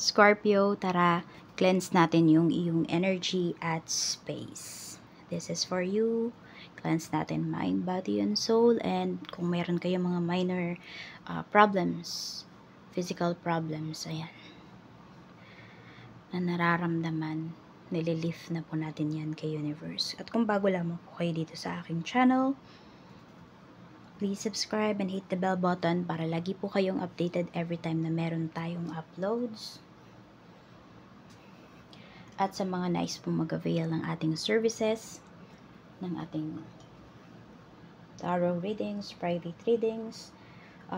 Scorpio, tara, cleanse natin yung iyong energy at space. This is for you. Cleanse natin mind, body, and soul. And kung meron kayong mga minor problems, physical problems, ayan, na nararamdaman, nililift na po natin yan kay universe. At kung bago lamang po kayo dito sa aking channel, please subscribe and hit the bell button para lagi po kayong updated every time na meron tayong uploads. At sa mga nais po mag-avail ng ating services, ng ating tarot readings, private readings,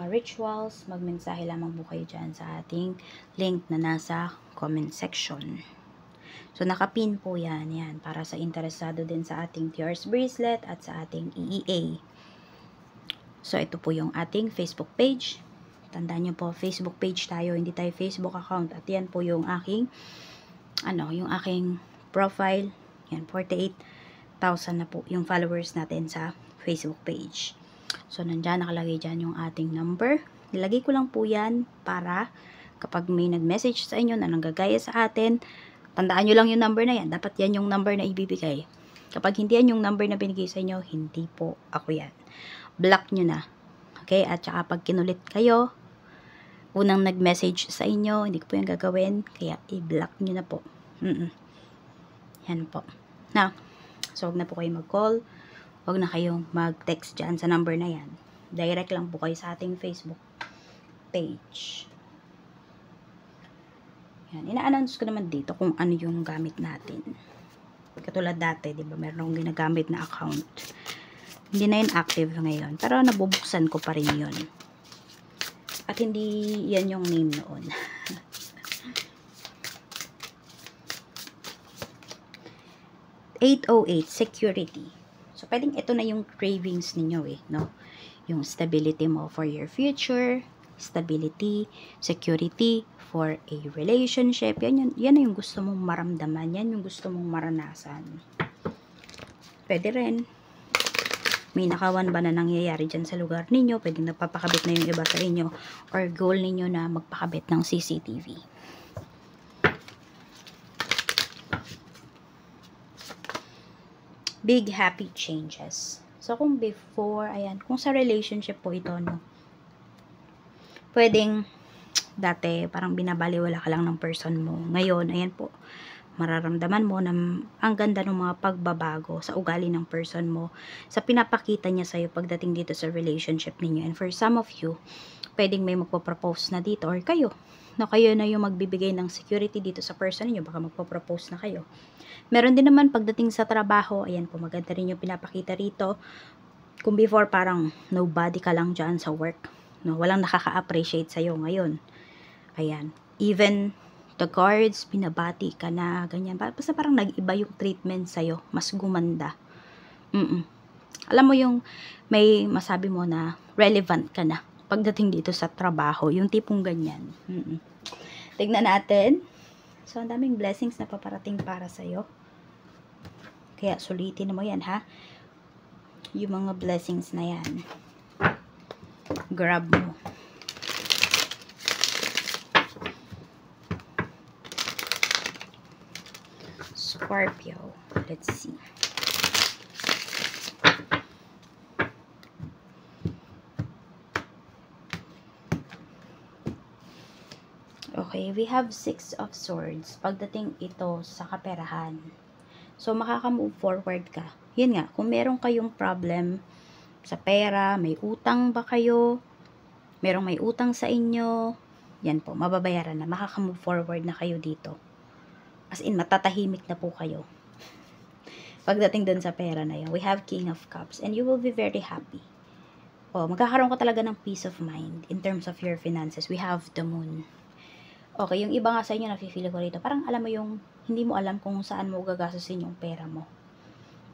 rituals, magmensahe lamang po kayo dyan sa ating link na nasa comment section. So, nakapin po yan para sa interesado din sa ating Tears Bracelet at sa ating EEA. So, ito po yung ating Facebook page. Tandaan nyo po, Facebook page tayo, hindi tayo Facebook account. At yan po yung aking yung aking profile. Yan, 48,000 na po yung followers natin sa Facebook page. So, nandyan, nakalagay dyan yung ating number. Nilagay ko lang po yan para kapag may nag-message sa inyo na nanggagaya sa atin, tandaan nyo lang yung number na yan. Dapat yan yung number na ibibigay. Kapag hindi yan yung number na binigay sa inyo, hindi po ako yan. Block nyo na. Okay? At saka pag kinulit kayo, unang nag-message sa inyo, hindi ko po yung gagawin, kaya i-block nyo na po. Yan po. Now, so wag na po kayo mag-call, wag na kayong mag-text dyan sa number na yan. Direct lang po kayo sa ating Facebook page. Yan, ina-announce ko naman dito kung ano yung gamit natin. Katulad dati, di ba, meron akong ginagamit na account. Hindi na yun active ngayon, pero nabubuksan ko pa rin yun. At hindi yan yung name noon. 808, security. So, pwedeng ito na yung cravings ninyo no? Yung stability mo for your future, stability, security for a relationship. Yan na yung gusto mong maramdaman. Yan yung gusto mong maranasan. Pwede rin. May nakawan ba na nangyayari dyan sa lugar ninyo? Pwedeng napapakabit na yung iba sa inyo. Or goal ninyo na magpakabit ng CCTV. Big happy changes. So, kung before, ayan, kung sa relationship po ito, no, pwedeng, dati, parang binabaliwala ka lang ng person mo. Ngayon, ayan po, mararamdaman mo na ang ganda ng mga pagbabago sa ugali ng person mo, sa pinapakita niya sa'yo pagdating dito sa relationship ninyo. And for some of you, pwedeng may magpo-propose na dito, or kayo, na kayo na yung magbibigay ng security dito sa person niyo, baka magpo-propose na kayo. Meron din naman pagdating sa trabaho, ayan po, maganda rin yung pinapakita rito. Kung before parang nobody ka lang dyan sa work, no, walang nakaka-appreciate sa'yo ngayon. Ayan, even the guards, binabati ka na, ganyan. Basta parang nag-iba yung treatment sa'yo, mas gumanda. Alam mo yung may masabi mo na relevant ka na pagdating dito sa trabaho, yung tipong ganyan. Tignan natin. So, ang daming blessings na paparating para sa'yo. Kaya, sulitin mo yan, ha? Yung mga blessings na yan. Grab mo. Scorpio. Let's see. Okay, we have 6 of Swords. Pagdating ito sa kaperahan. So, makaka-move forward ka. Yun nga, kung meron kayong problem sa pera, may utang ba kayo, merong may utang sa inyo, yan po, mababayaran na. Makaka-move forward na kayo dito. As in, matatahimik na po kayo. Pagdating dun sa pera na yun, we have King of Cups. And you will be very happy. O, magkakaroon ka talaga ng peace of mind in terms of your finances. We have the Moon. Okay, yung iba nga sa inyo, nafe-feel ko rito, parang alam mo yung, hindi mo alam kung saan mo gagastusin yung pera mo.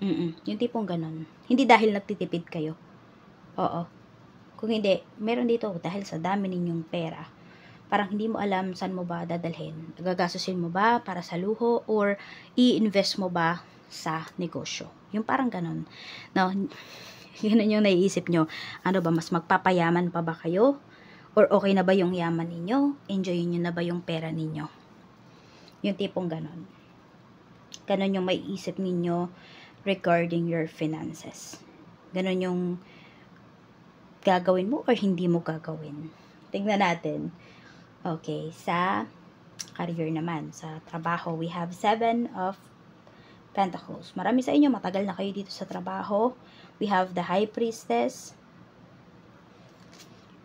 Yung tipong ganun. Hindi dahil nagtitipid kayo. Oo. Kung hindi, meron dito, dahil sa dami ninyong pera, parang hindi mo alam saan mo ba dadalhin. Gagastusin mo ba para sa luho, or i-invest mo ba sa negosyo? Yung parang ganun. No, yun yung naiisip nyo. Ano ba, mas magpapayaman pa ba kayo? Or okay na ba yung yaman ninyo? Enjoyin nyo na ba yung pera ninyo? Yung tipong ganon. Ganon yung may isip ninyo regarding your finances. Ganon yung gagawin mo or hindi mo gagawin. Tingnan natin. Okay, sa career naman, sa trabaho, we have 7 of Pentacles. Marami sa inyo, matagal na kayo dito sa trabaho. We have the High Priestess.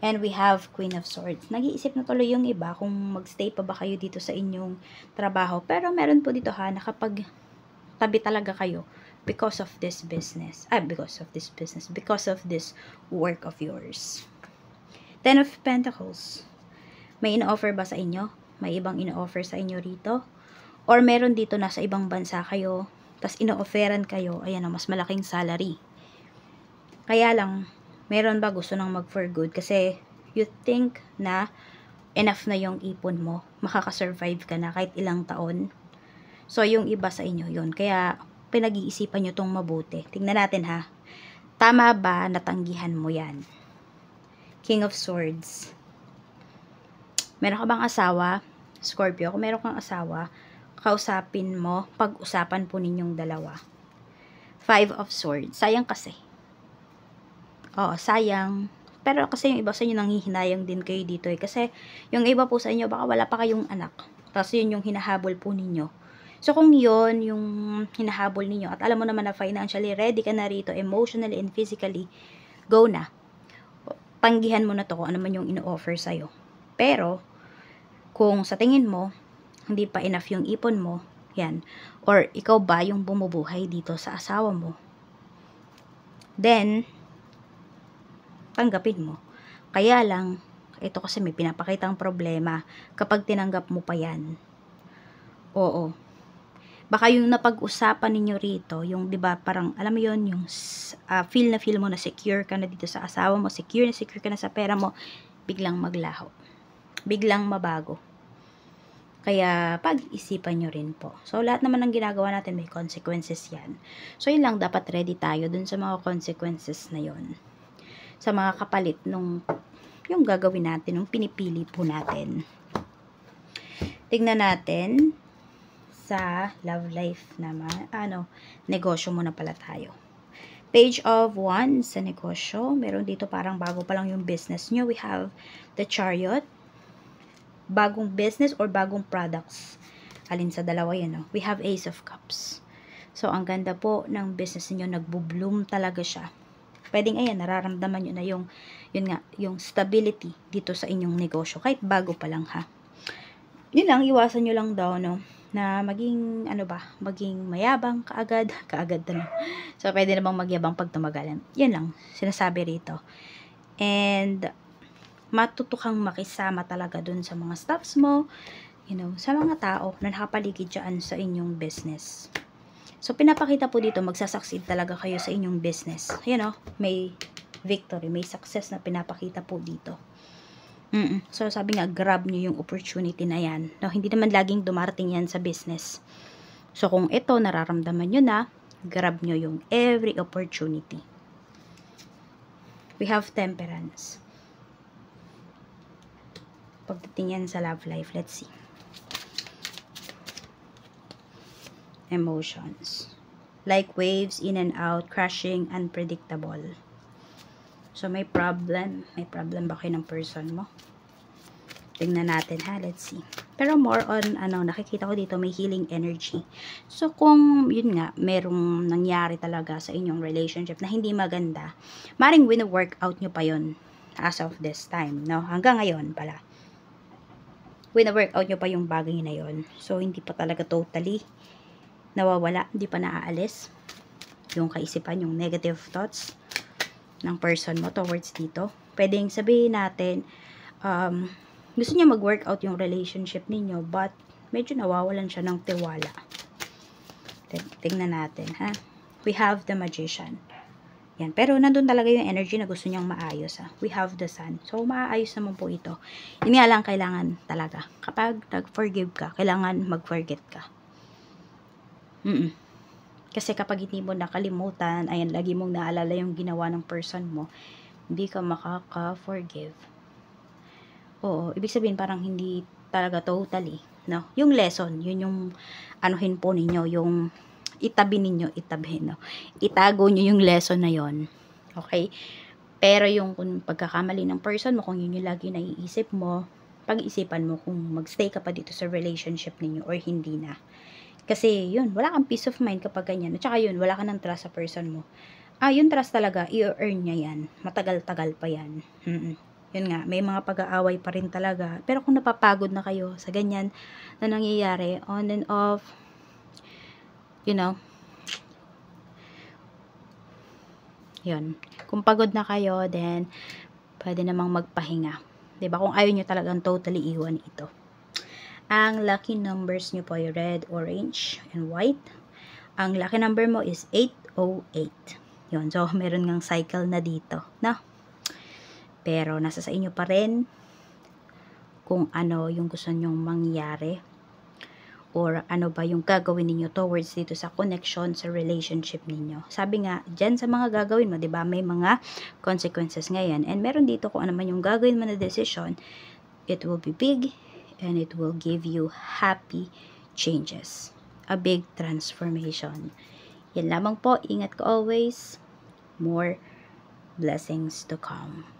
And we have Queen of Swords. Nag-iisip na tuloy yung iba kung magstay pa ba kayo dito sa inyong trabaho. Pero meron po dito ha, nakapag tabi talaga kayo because of this business. Because of this work of yours. 10 of Pentacles. May ino-offer ba sa inyo? May ibang ino-offer sa inyo rito? Or meron dito nasa ibang bansa kayo, tas ino-offeran kayo, ayan, mas malaking salary. Kaya lang, meron ba gusto nang mag for good? Kasi you think na enough na yung ipon mo, makakasurvive ka na kahit ilang taon. So, yung iba sa inyo yun. Kaya, pinag-iisipan nyo tong mabuti. Tingnan natin ha. Tama ba natanggihan mo yan? King of Swords. Meron ka bang asawa? Scorpio, kung meron kang asawa, kausapin mo, pag-usapan po ninyong dalawa. 5 of Swords. Sayang kasi. Oo, sayang. Pero kasi yung iba sa inyo nanghihinayang din kayo dito eh. Kasi yung iba po sa inyo, baka wala pa kayong anak. Tapos yun yung hinahabol po ninyo. So kung yun, yung hinahabol ninyo, at alam mo naman na financially ready ka na rito, emotionally and physically, go na. Tanggihan mo na to kung ano man yung ino-offer sa'yo. Pero, kung sa tingin mo, hindi pa enough yung ipon mo, yan. Or ikaw ba yung bumubuhay dito sa asawa mo? Then, tanggapin mo. Kaya lang, ito kasi may pinapakitang problema kapag tinanggap mo pa yan. Oo. Baka yung napag-usapan ninyo rito, yung 'di ba parang alam mo yon yung feel mo na secure ka na dito sa asawa mo, secure ka na sa pera mo, biglang maglaho. Biglang mabago. Kaya pag-isipan nyo rin po. So lahat naman ng ginagawa natin may consequences yan. So yun lang, dapat ready tayo dun sa mga consequences na yon. Sa mga kapalit nung yung gagawin natin, nung pinipili po natin. Tignan natin sa love life naman, negosyo muna pala tayo. Page of Wands sa negosyo. Meron dito parang bago pa lang yung business nyo. We have the Chariot. Bagong business or bagong products. Alin sa dalawa yan, no? We have Ace of Cups. So, ang ganda po ng business niyo, nagbo-bloom talaga siya. Pwedeng, ayan, nararamdaman nyo na yung, yun nga, yung stability dito sa inyong negosyo. Kahit bago pa lang, ha. Yun lang, iwasan nyo lang daw, no, na maging, maging mayabang kaagad na. So, pwede namang magyabang pag tumagalan. Yan lang, sinasabi rito. And, matuto kang makisama talaga dun sa mga staffs mo, sa mga tao na nakapaligid dyan sa inyong business. So, pinapakita po dito, magsasucceed talaga kayo sa inyong business. May victory, may success na pinapakita po dito. So, sabi nga, grab nyo yung opportunity na yan. No, hindi naman laging dumarating yan sa business. So, kung ito, nararamdaman nyo na, grab nyo yung every opportunity. We have Temperance. Pagdating yan sa love life, let's see. Emotions. Like waves, in and out, crashing, unpredictable. So, may problem. May problem ba kayo ng person mo? Tingnan natin ha, let's see. Pero more on, nakikita ko dito may healing energy. So, kung, yun nga, merong nangyari talaga sa inyong relationship na hindi maganda, maring wino-workout nyo pa yun as of this time, no? Hanggang ngayon pala. Wino-workout nyo pa yung bagay na yun. So, hindi pa talaga totally nawawala, hindi pa naaalis yung kaisipan, yung negative thoughts ng person mo towards dito. Pwedeng sabihin natin, gusto niya mag-workout yung relationship ninyo, but medyo nawawalan siya ng tiwala. Tingnan natin, ha? We have the Magician. Yan. Pero nandun talaga yung energy na gusto niyang maayos, ha? We have the Sun. So, maayos naman po ito. Yun nga lang kailangan talaga. Kapag nag-forgive ka, kailangan mag-forget ka. Kasi kapag hindi mo nakalimutan, ayan, lagi mong naalala yung ginawa ng person mo, hindi ka makaka-forgive. Oo, ibig sabihin parang hindi talaga totally, no? Yung lesson, yun yung anuhin po ninyo, yung itabi, no? Itago nyo yung lesson na yon. Okay? Pero yung kung pagkakamali ng person mo, kung yun yung lagi naiisip mo, pag-isipan mo kung magstay ka pa dito sa relationship ninyo or hindi na. Kasi yun, wala kang peace of mind kapag ganyan. At saka yun, wala ka ng trust sa person mo. Yung trust talaga, i-earn niya yan. Matagal-tagal pa yan. Yun nga, may mga pag-aaway pa rin talaga. Pero kung napapagod na kayo sa ganyan na nangyayari, on and off, you know, yun. Kung pagod na kayo, then, pwede namang magpahinga. 'Di ba? Kung ayaw nyo talagang totally iwan ito. Ang lucky numbers nyo po ay red, orange, and white. Ang lucky number mo is 808. Yun. So, meron ngang cycle na dito. No? Pero, nasa sa inyo pa rin kung ano yung gusto nyong mangyari or ano ba yung gagawin ninyo towards dito sa connection sa relationship ninyo. Sabi nga, dyan sa mga gagawin mo, 'di ba, may mga consequences ngayon. And meron dito kung ano man yung gagawin mo na decision, it will be big and it will give you happy changes. A big transformation. Yan lamang po. Ingat ka always. More blessings to come.